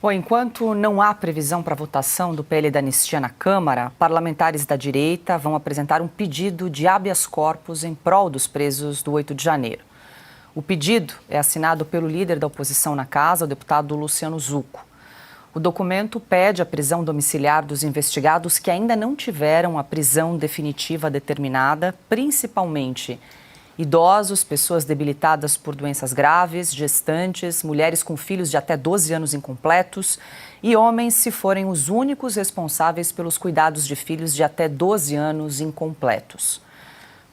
Bom, enquanto não há previsão para votação do PL da anistia na Câmara, parlamentares da direita vão apresentar um pedido de habeas corpus em prol dos presos do 8 de janeiro. O pedido é assinado pelo líder da oposição na Casa, o deputado Luciano Zucco. O documento pede a prisão domiciliar dos investigados que ainda não tiveram a prisão definitiva determinada, principalmente idosos, pessoas debilitadas por doenças graves, gestantes, mulheres com filhos de até 12 anos incompletos e homens se forem os únicos responsáveis pelos cuidados de filhos de até 12 anos incompletos.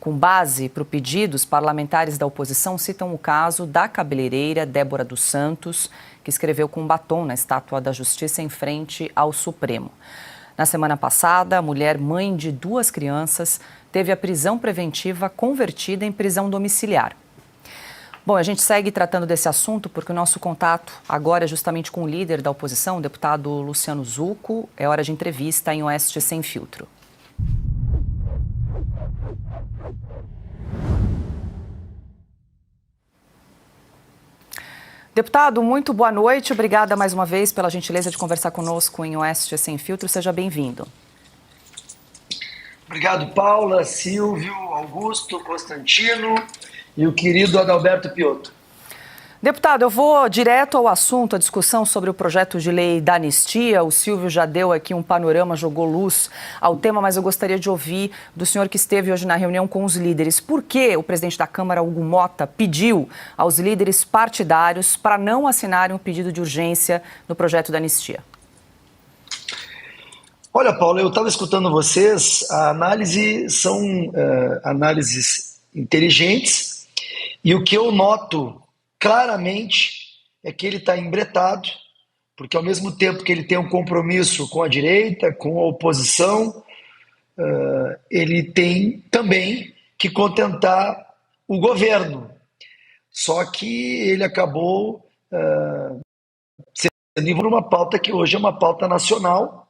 Com base para o pedido, os parlamentares da oposição citam o caso da cabeleireira Débora dos Santos, que escreveu com batom na Estátua da Justiça em frente ao Supremo. Na semana passada, a mulher, mãe de 2 crianças, teve a prisão preventiva convertida em prisão domiciliar. Bom, a gente segue tratando desse assunto porque o nosso contato agora é justamente com o líder da oposição, o deputado Luciano Zucco. É hora de entrevista em Oeste Sem Filtro. Deputado, muito boa noite. Obrigada mais uma vez pela gentileza de conversar conosco em Oeste Sem Filtro. Seja bem-vindo. Obrigado, Paula, Silvio, Augusto, Constantino e o querido Adalberto Piotto. Deputado, eu vou direto ao assunto, a discussão sobre o projeto de lei da anistia. O Silvio já deu aqui um panorama, jogou luz ao tema, mas eu gostaria de ouvir do senhor que esteve hoje na reunião com os líderes. Por que o presidente da Câmara, Hugo Mota, pediu aos líderes partidários para não assinarem um pedido de urgência no projeto da anistia? Olha, Paulo, eu estava escutando vocês, a análise são análises inteligentes e o que eu noto claramente é que ele está embretado, porque ao mesmo tempo que ele tem um compromisso com a direita, com a oposição, ele tem também que contentar o governo. Só que ele acabou sendo envolvido numa pauta que hoje é uma pauta nacional,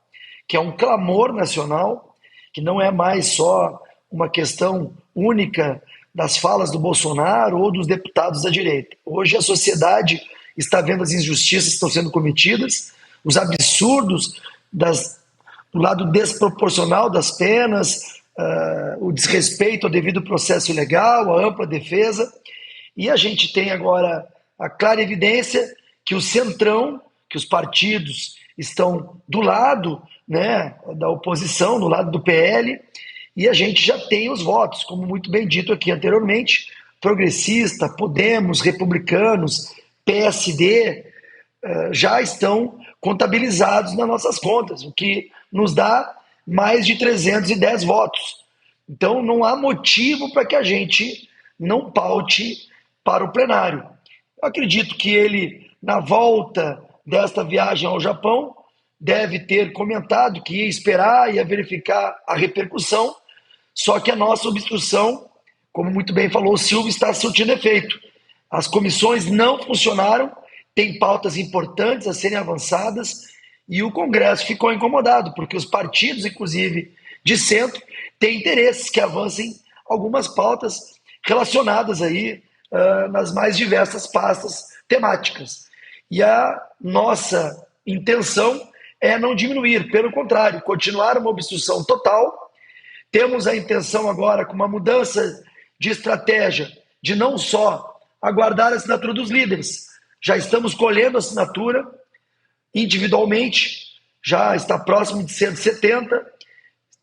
que é um clamor nacional, que não é mais só uma questão única das falas do Bolsonaro ou dos deputados da direita. Hoje a sociedade está vendo as injustiças que estão sendo cometidas, os absurdos do lado desproporcional das penas, o desrespeito ao devido processo legal, a ampla defesa, e a gente tem agora a clara evidência que o centrão, que os partidos estão do lado, né, da oposição, do lado do PL, e a gente já tem os votos, como muito bem dito aqui anteriormente, progressista, Podemos, republicanos, PSD, já estão contabilizados nas nossas contas, o que nos dá mais de 310 votos. Então não há motivo para que a gente não paute para o plenário. Eu acredito que ele, na volta desta viagem ao Japão, deve ter comentado que ia esperar, ia verificar a repercussão, só que a nossa obstrução, como muito bem falou o Silvio, está surtindo efeito. As comissões não funcionaram, tem pautas importantes a serem avançadas e o Congresso ficou incomodado, porque os partidos, inclusive de centro, têm interesses que avancem algumas pautas relacionadas aí nas mais diversas pastas temáticas. E a nossa intenção é não diminuir, pelo contrário, continuar uma obstrução total. Temos a intenção agora, com uma mudança de estratégia, de não só aguardar a assinatura dos líderes, já estamos colhendo a assinatura individualmente, já está próximo de 170.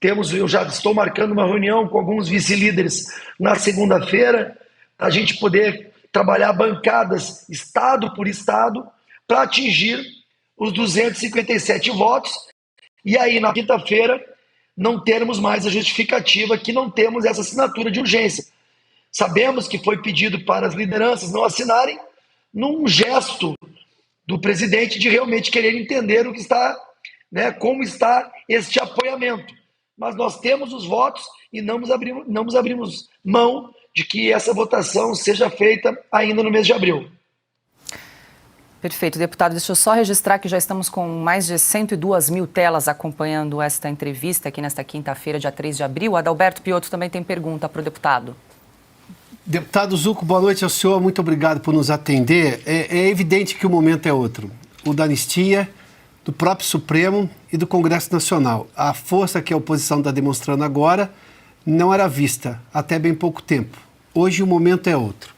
Eu já estou marcando uma reunião com alguns vice-líderes na segunda-feira, para a gente poder trabalhar bancadas, estado por estado, para atingir os 257 votos, e aí na quinta-feira não termos mais a justificativa que não temos essa assinatura de urgência. Sabemos que foi pedido para as lideranças não assinarem, num gesto do presidente de realmente querer entender o que está, né, como está este apoiamento. Mas nós temos os votos e não nos abrimos mão de que essa votação seja feita ainda no mês de abril. Perfeito, deputado. Deixa eu só registrar que já estamos com mais de 102 mil telas acompanhando esta entrevista aqui nesta quinta-feira, dia 3 de abril. Adalberto Piotto também tem pergunta para o deputado. Deputado Zucco, boa noite ao senhor. Muito obrigado por nos atender. É evidente que o momento é outro. O da anistia, do próprio Supremo e do Congresso Nacional. A força que a oposição está demonstrando agora não era vista até bem pouco tempo. Hoje o momento é outro.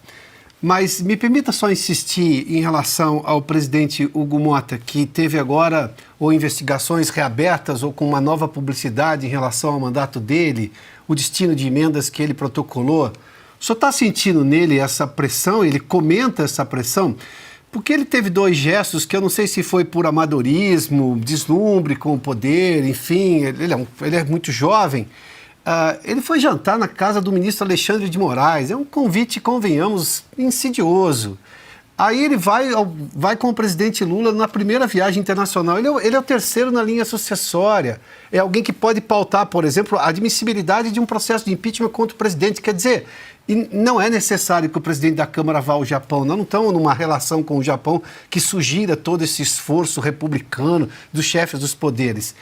Mas me permita só insistir em relação ao presidente Hugo Motta, que teve agora ou investigações reabertas ou com uma nova publicidade em relação ao mandato dele, o destino de emendas que ele protocolou. O senhor está sentindo nele essa pressão? Ele comenta essa pressão? Porque ele teve 2 gestos que eu não sei se foi por amadorismo, deslumbre com o poder, enfim, ele é muito jovem. Ele foi jantar na casa do ministro Alexandre de Moraes. É um convite, convenhamos, insidioso. Aí ele vai com o presidente Lula na primeira viagem internacional. Ele é o terceiro na linha sucessória. É alguém que pode pautar, por exemplo, a admissibilidade de um processo de impeachment contra o presidente. Quer dizer, não é necessário que o presidente da Câmara vá ao Japão. Nós não estamos numa relação com o Japão que sugira todo esse esforço republicano dos chefes dos poderes.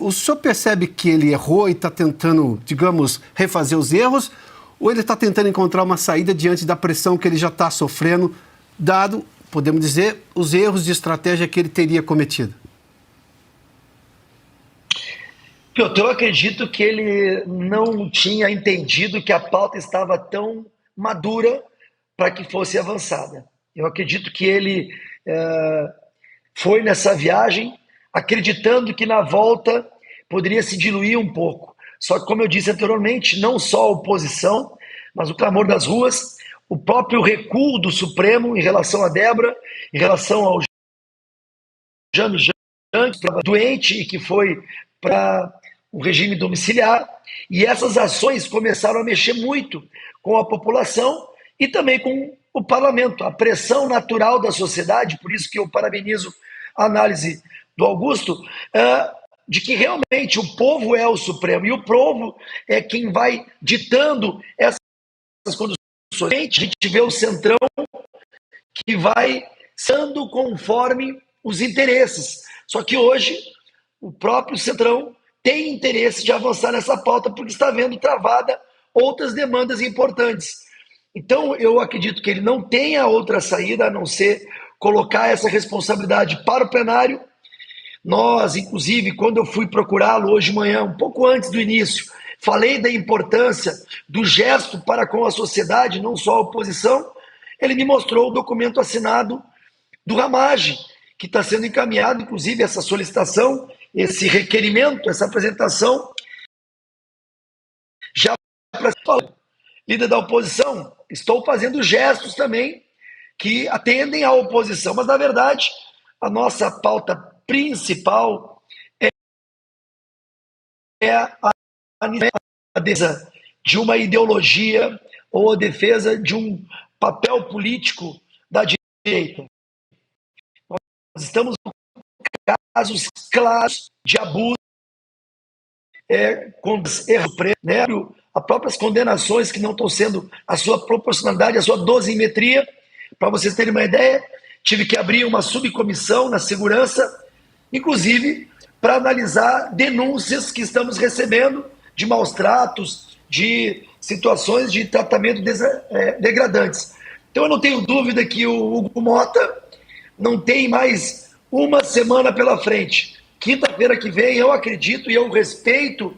O senhor percebe que ele errou e está tentando, digamos, refazer os erros? Ou ele está tentando encontrar uma saída diante da pressão que ele já está sofrendo, dado, podemos dizer, os erros de estratégia que ele teria cometido? Piotr, eu acredito que ele não tinha entendido que a pauta estava tão madura para que fosse avançada. Eu acredito que ele foi nessa viagem acreditando que na volta poderia se diluir um pouco. Só que, como eu disse anteriormente, não só a oposição, mas o clamor das ruas, o próprio recuo do Supremo em relação a Débora, em relação ao Jânio Janques, doente e que foi para o regime domiciliar, e essas ações começaram a mexer muito com a população e também com o parlamento, a pressão natural da sociedade, por isso que eu parabenizo a análise do Augusto, de que realmente o povo é o Supremo, e o povo é quem vai ditando essas condições. A gente vê o Centrão que vai sendo conforme os interesses. Só que hoje o próprio Centrão tem interesse de avançar nessa pauta porque está vendo travada outras demandas importantes. Então eu acredito que ele não tenha outra saída a não ser colocar essa responsabilidade para o plenário. Nós, inclusive, quando eu fui procurá-lo hoje de manhã, um pouco antes do início, falei da importância do gesto para com a sociedade, não só a oposição. Ele me mostrou o documento assinado do Ramage, que está sendo encaminhado, inclusive, essa solicitação, esse requerimento, essa apresentação, já para falar. Líder da oposição, estou fazendo gestos também que atendem à oposição, mas, na verdade, a nossa pauta principal é a defesa de uma ideologia ou a defesa de um papel político da direita. Nós estamos com casos claros de abuso, com erros, né? As próprias condenações que não estão sendo a sua proporcionalidade, a sua dosimetria. Para vocês terem uma ideia, tive que abrir uma subcomissão na segurança, inclusive para analisar denúncias que estamos recebendo de maus tratos, de situações de tratamento degradantes. Então eu não tenho dúvida que o Hugo Motta não tem mais uma semana pela frente. Quinta-feira que vem, eu acredito e eu respeito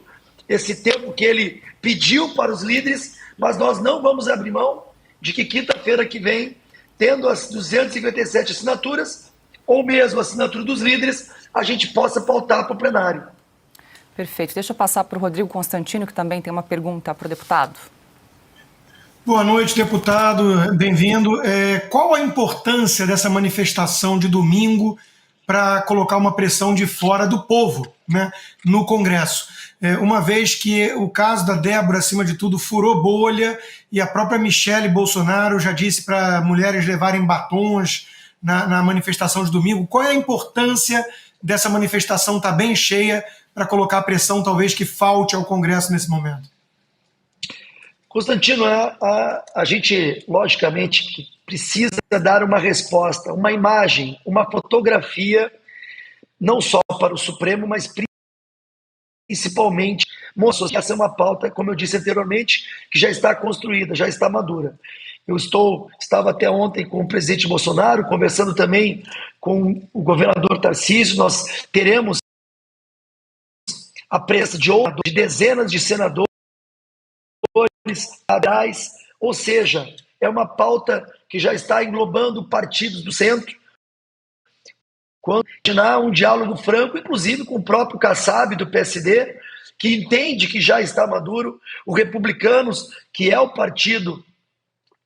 esse tempo que ele pediu para os líderes, mas nós não vamos abrir mão de que quinta-feira que vem, tendo as 257 assinaturas, ou mesmo a assinatura dos líderes, a gente possa pautar para o plenário. Perfeito. Deixa eu passar para o Rodrigo Constantino, que também tem uma pergunta para o deputado. Boa noite, deputado. Bem-vindo. Qual a importância dessa manifestação de domingo para colocar uma pressão de fora do povo, né, no Congresso? Uma vez que o caso da Débora, acima de tudo, furou bolha e a própria Michele Bolsonaro já disse para mulheres levarem batons na manifestação de domingo. Qual é a importância dessa manifestação estar bem cheia para colocar a pressão, talvez, que falte ao Congresso nesse momento? Constantino, a gente, logicamente, precisa dar uma resposta, uma imagem, uma fotografia, não só para o Supremo, mas principalmente, essa é uma pauta, como eu disse anteriormente, que já está construída, já está madura. Estava até ontem com o presidente Bolsonaro, conversando também com o governador Tarcísio. Nós teremos a presença de dezenas de senadores, ou seja, é uma pauta que já está englobando partidos do centro. Quando há um diálogo franco, inclusive com o próprio Kassab do PSD, que entende que já está maduro, o Republicanos, que é o partido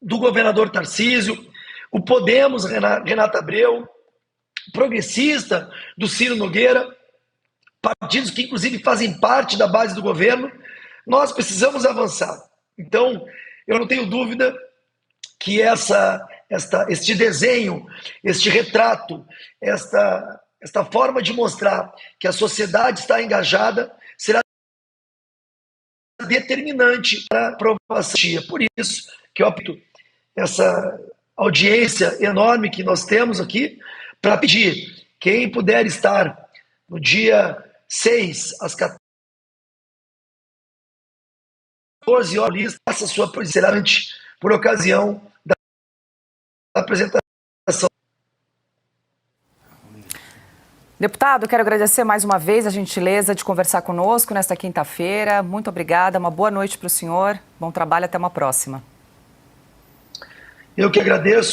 do governador Tarcísio, o Podemos, Renata Abreu, Progressista, do Ciro Nogueira, partidos que inclusive fazem parte da base do governo. Nós precisamos avançar. Então, eu não tenho dúvida que este desenho, este retrato, esta forma de mostrar que a sociedade está engajada será determinante para a aprovação. Por isso que eu opto essa audiência enorme que nós temos aqui para pedir quem puder estar no dia 6 às 14 horas, faça sua posição por ocasião da apresentação. Deputado, quero agradecer mais uma vez a gentileza de conversar conosco nesta quinta-feira. Muito obrigada, uma boa noite para o senhor, bom trabalho, até uma próxima. Eu que agradeço.